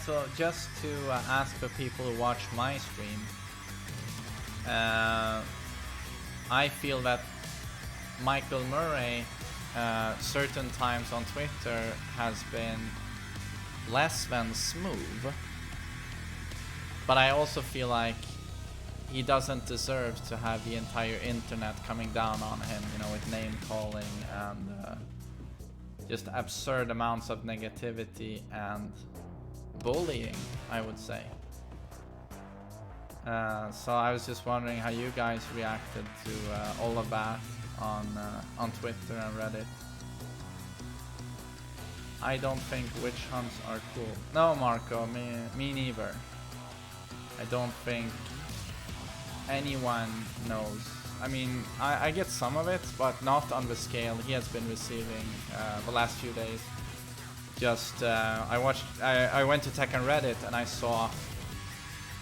So just to ask the people who watch my stream, I feel that Michael Murray certain times on Twitter has been less than smooth, but I also feel like he doesn't deserve to have the entire internet coming down on him, you know, with name calling and just absurd amounts of negativity and bullying, I would say. So I was just wondering how you guys reacted to all of that on Twitter and Reddit. I don't think witch hunts are cool. No, Marco, me neither. I don't think anyone knows. I mean, I get some of it, but not on the scale he has been receiving the last few days. Just I went to Tekken Reddit and I saw,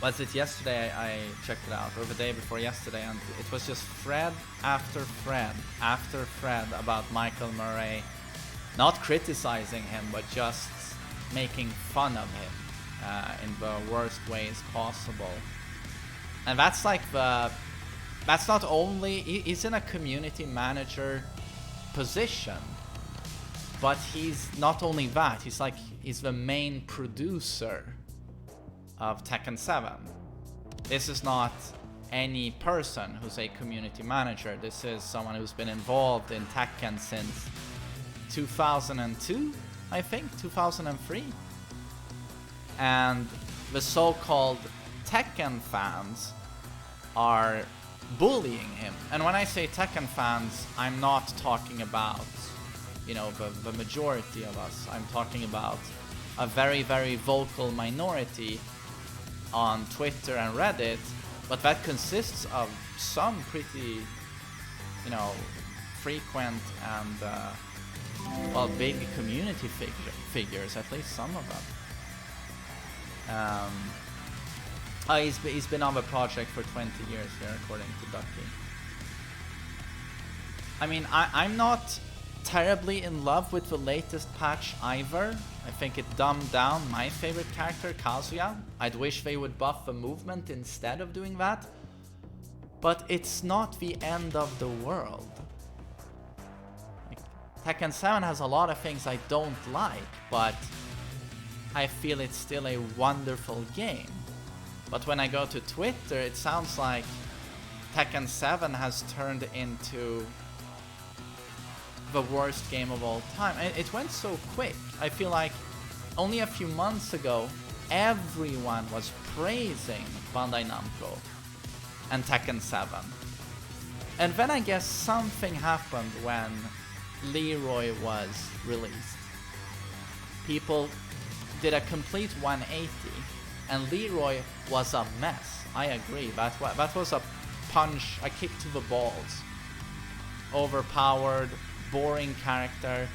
was it yesterday? I checked it out, or the day before yesterday, and it was just thread after thread after thread about Michael Murray, not criticizing him, but just making fun of him in the worst ways possible. And that's like that's not only, he's in a community manager position, but he's not only that, he's the main producer of Tekken 7. This is not any person who's a community manager. This is someone who's been involved in Tekken since 2002, I think, 2003. And the so-called Tekken fans are bullying him. And when I say Tekken fans, I'm not talking about, you know, the majority of us. I'm talking about a very, very vocal minority on Twitter and Reddit, but that consists of some pretty, you know, frequent and well, big community figures, at least some of them. He's been on the project for 20 years here, according to Ducky. I mean, I'm not terribly in love with the latest patch either. I think it dumbed down my favorite character, Kazuya. I'd wish they would buff the movement instead of doing that. But it's not the end of the world. Like, Tekken 7 has a lot of things I don't like, but I feel it's still a wonderful game. But when I go to Twitter, it sounds like Tekken 7 has turned into the worst game of all time. It went so quick. I feel like only a few months ago, everyone was praising Bandai Namco and Tekken 7. And then I guess something happened when Leroy was released. People did a complete 180, and Leroy was a mess. I agree. That was a punch, a kick to the balls. Overpowered, boring character.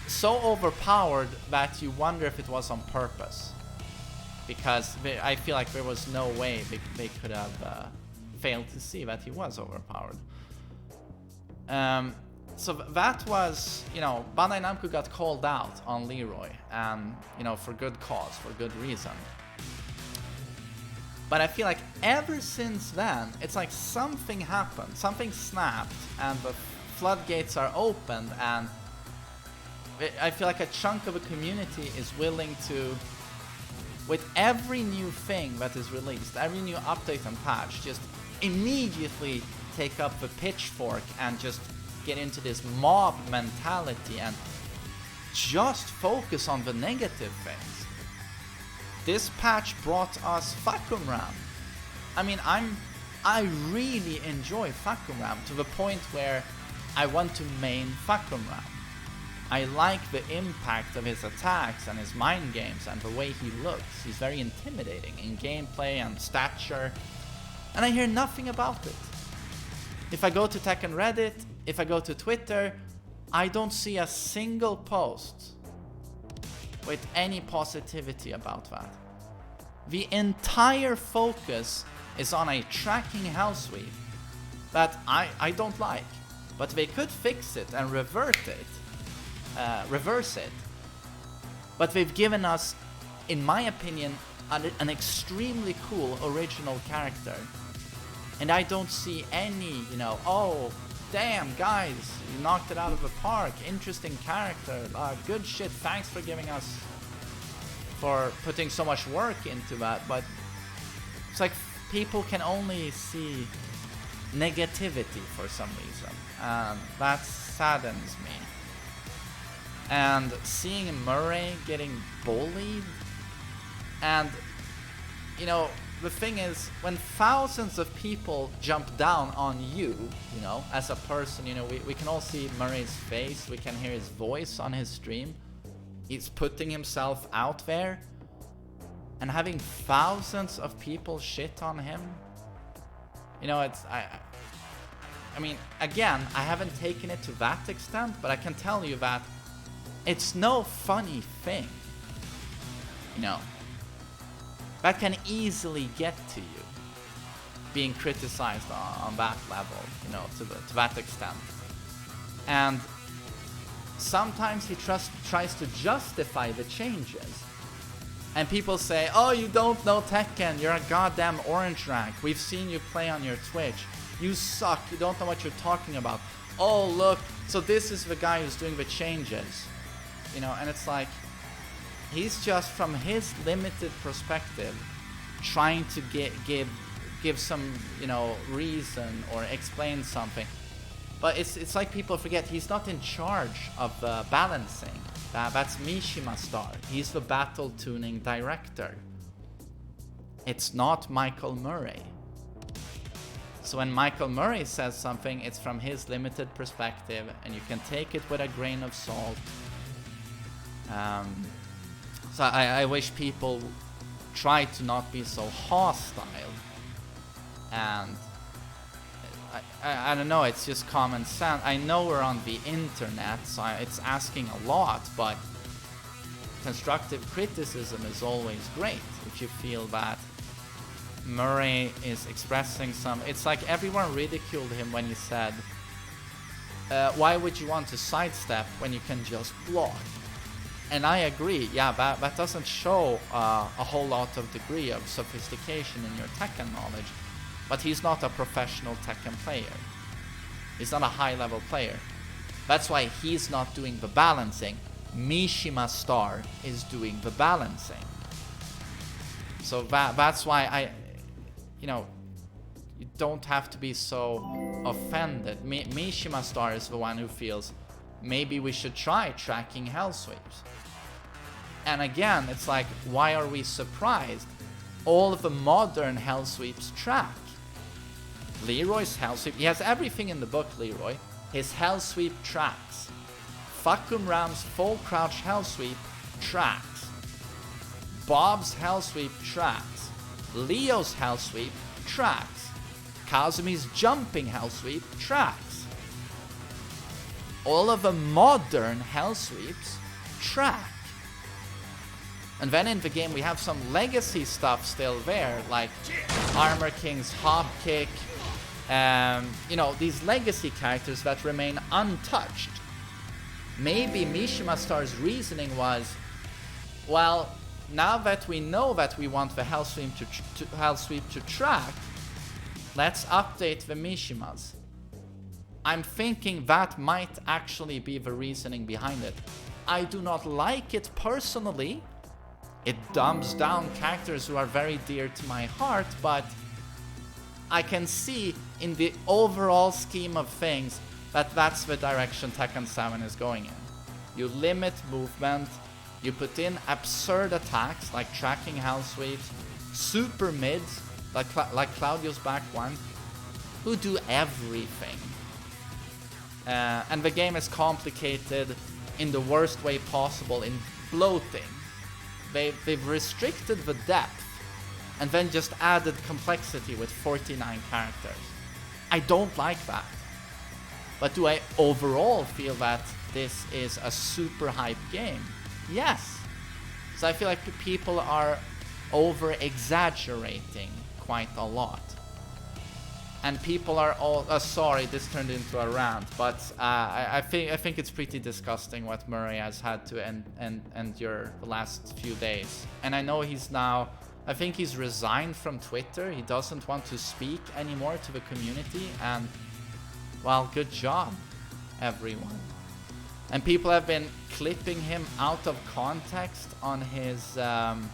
So overpowered that you wonder if it was on purpose. Because I feel like there was no way they could have failed to see that he was overpowered. So that was, you know, Bandai Namco got called out on Leroy, and, you know, for good cause, for good reason. But I feel like ever since then, it's like something happened, something snapped, and the floodgates are opened, and I feel like a chunk of a community is willing to, with every new thing that is released, every new update and patch, just immediately take up the pitchfork and just get into this mob mentality and just focus on the negative things. This patch brought us Fakumram. I mean, I really enjoy Fakumram to the point where I want to main Fakumram. I like the impact of his attacks and his mind games and the way he looks. He's very intimidating in gameplay and stature, and I hear nothing about it. If I go to Tekken Reddit, if I go to Twitter, I don't see a single post with any positivity about that. The entire focus is on a tracking hell sweep that I don't like, but they could fix it and reverse it. But they've given us in my opinion, an extremely cool original character. And I don't see any, you know, oh, damn, guys, you knocked it out of the park, interesting character, good shit, thanks for putting so much work into that. But it's like people can only see negativity for some reason, and that saddens me. And seeing Murray getting bullied, and, you know, the thing is, when thousands of people jump down on you, you know, as a person, you know, we can all see Murray's face, we can hear his voice on his stream. He's putting himself out there, and having thousands of people shit on him, you know, it's, I mean, again, I haven't taken it to that extent, but I can tell you that it's no funny thing, you know. That can easily get to you, being criticized on that level, you know, to that extent. And sometimes he tries to justify the changes. And people say, oh, you don't know Tekken, you're a goddamn orange rank. We've seen you play on your Twitch. You suck, you don't know what you're talking about. Oh, look, so this is the guy who's doing the changes. You know, and it's like, he's just, from his limited perspective, trying to give some, you know, reason or explain something. But it's like people forget, he's not in charge of the balancing. That's Mishima Star. He's the battle tuning director. It's not Michael Murray. So when Michael Murray says something, it's from his limited perspective, and you can take it with a grain of salt. So I wish people try to not be so hostile. And I don't know, it's just common sense. I know we're on the internet, so it's asking a lot, but constructive criticism is always great. If you feel that Murray is expressing some... It's like everyone ridiculed him when he said, why would you want to sidestep when you can just block? And I agree, yeah, that doesn't show a whole lot of degree of sophistication in your Tekken knowledge. But he's not a professional Tekken player. He's not a high-level player. That's why he's not doing the balancing. Mishima Star is doing the balancing. So that's why you know, you don't have to be so offended. Mishima Star is the one who feels maybe we should try tracking hell sweeps. And again, it's like, why are we surprised? All of the modern hell sweeps track. Leroy's hell sweep, he has everything in the book, Leroy. His hell sweep tracks. Fakum Ram's full crouch hell sweep tracks. Bob's hell sweep tracks. Leo's hell sweep tracks. Kazumi's jumping hell sweep tracks. All of the modern hell sweeps track. And then in the game we have some legacy stuff still there, like Armor King's hop kick, you know, these legacy characters that remain untouched. Maybe Mishima Star's reasoning was, well, now that we know that we want the hell sweep to track, let's update the Mishimas. I'm thinking that might actually be the reasoning behind it. I do not like it personally. It dumbs down characters who are very dear to my heart, but I can see in the overall scheme of things that that's the direction Tekken 7 is going in. You limit movement, you put in absurd attacks like tracking hell sweeps, super mids like Claudio's back one, who do everything. And the game is complicated in the worst way possible, in bloating. They've restricted the depth and then just added complexity with 49 characters. I don't like that. But do I overall feel that this is a super hype game? Yes. So I feel like people are over-exaggerating quite a lot. and people are all sorry, this turned into a rant, but I think it's pretty disgusting what Murray has had to endure the last few days. And I know he's now, I think he's resigned from Twitter. He doesn't want to speak anymore to the community, and well, good job, everyone. And people have been clipping him out of context on his own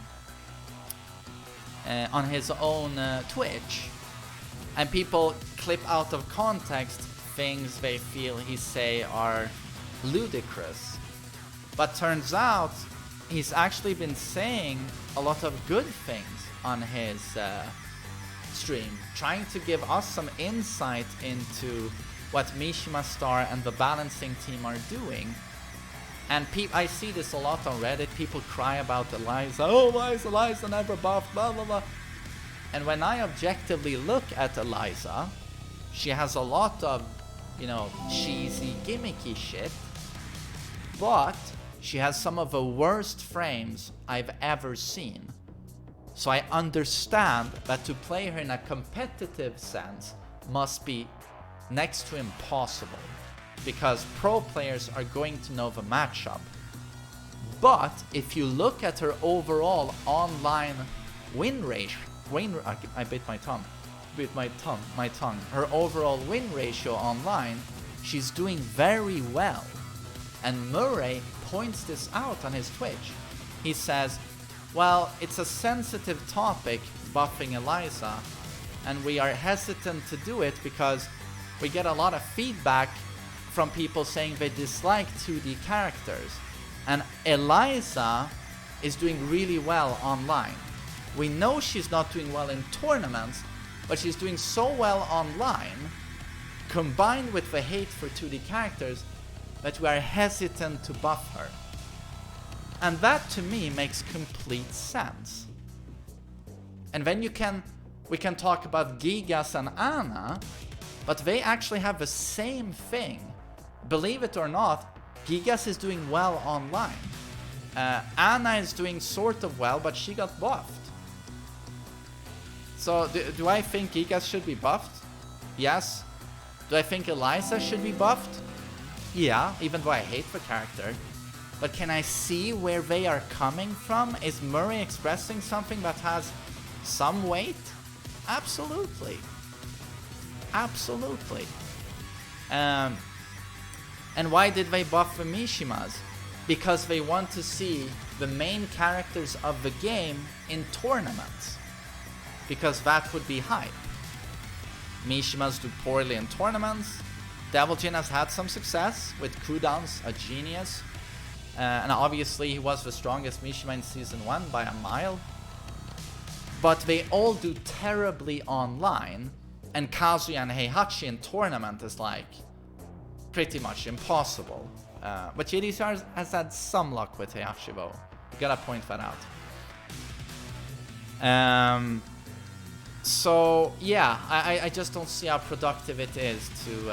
Twitch. And people clip out of context things they feel he say are ludicrous. But turns out he's actually been saying a lot of good things on his stream, trying to give us some insight into what Mishima Star and the balancing team are doing. And I see this a lot on Reddit. People cry about Eliza. Oh, why is Eliza never buffed? Blah, blah, blah. And when I objectively look at Eliza, she has a lot of, you know, cheesy, gimmicky shit. But she has some of the worst frames I've ever seen. So I understand that to play her in a competitive sense must be next to impossible, because pro players are going to know the matchup. But if you look at her overall online win ratio, I bit my tongue. Her overall win ratio online, she's doing very well. And Murray points this out on his Twitch. He says, well, it's a sensitive topic, buffing Eliza, and we are hesitant to do it because we get a lot of feedback from people saying they dislike 2D characters. And Eliza is doing really well online. We know she's not doing well in tournaments, but she's doing so well online, combined with the hate for 2D characters, that we are hesitant to buff her. And that to me makes complete sense. And then we can talk about Gigas and Anna, but they actually have the same thing. Believe it or not, Gigas is doing well online. Anna is doing sort of well, but she got buffed. So do I think Gigas should be buffed? Yes. Do I think Eliza should be buffed? Yeah, even though I hate the character. But can I see where they are coming from? Is Murray expressing something that has some weight? Absolutely. Absolutely. And why did they buff the Mishimas? Because they want to see the main characters of the game in tournaments. Because that would be hype. Mishimas do poorly in tournaments. Devil Jin has had some success with cooldowns, a genius. And obviously he was the strongest Mishima in Season 1 by a mile. But they all do terribly online. And Kazuya and Heihachi in tournament is like pretty much impossible. But JDCR has had some luck with Heihachi though. You gotta point that out. So yeah, I just don't see how productive it is to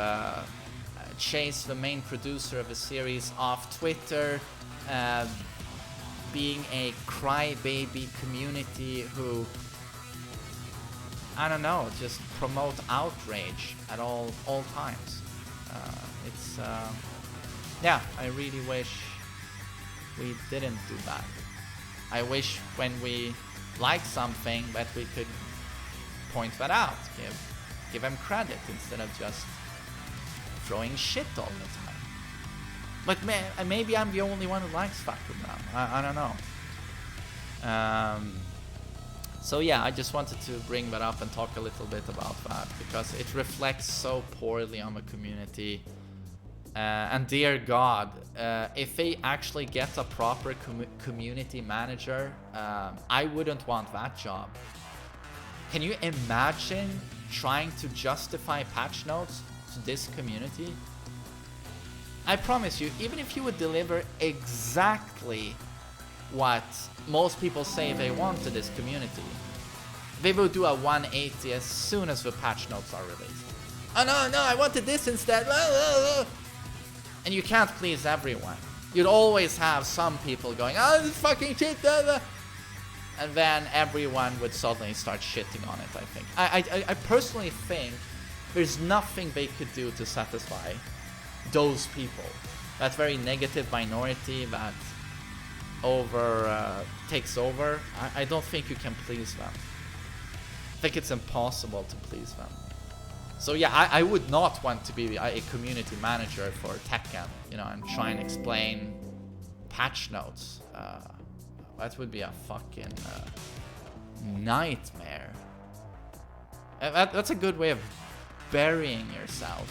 chase the main producer of a series off Twitter, being a crybaby community who, I don't know, just promote outrage at all times. Yeah, I really wish we didn't do that. I wish when we like something that we could point that out, give them credit instead of just throwing shit all the time. But maybe I'm the only one who likes Bakugan. I don't know. So yeah, I just wanted to bring that up and talk a little bit about that, because it reflects so poorly on the community. And dear God, if they actually get a proper community manager, I wouldn't want that job. Can you imagine trying to justify patch notes to this community? I promise you, even if you would deliver exactly what most people say they want to this community, they will do a 180 as soon as the patch notes are released. Oh no, I wanted this instead. And you can't please everyone. You'd always have some people going, oh, this fucking shit, and then everyone would suddenly start shitting on it, I think. I personally think There's nothing they could do to satisfy those people. That very negative minority that takes over. I don't think you can please them. I think it's impossible to please them. So yeah, I would not want to be a community manager for Tekken, you know, and try and explain patch notes. That would be a fucking nightmare. That's a good way of burying yourself.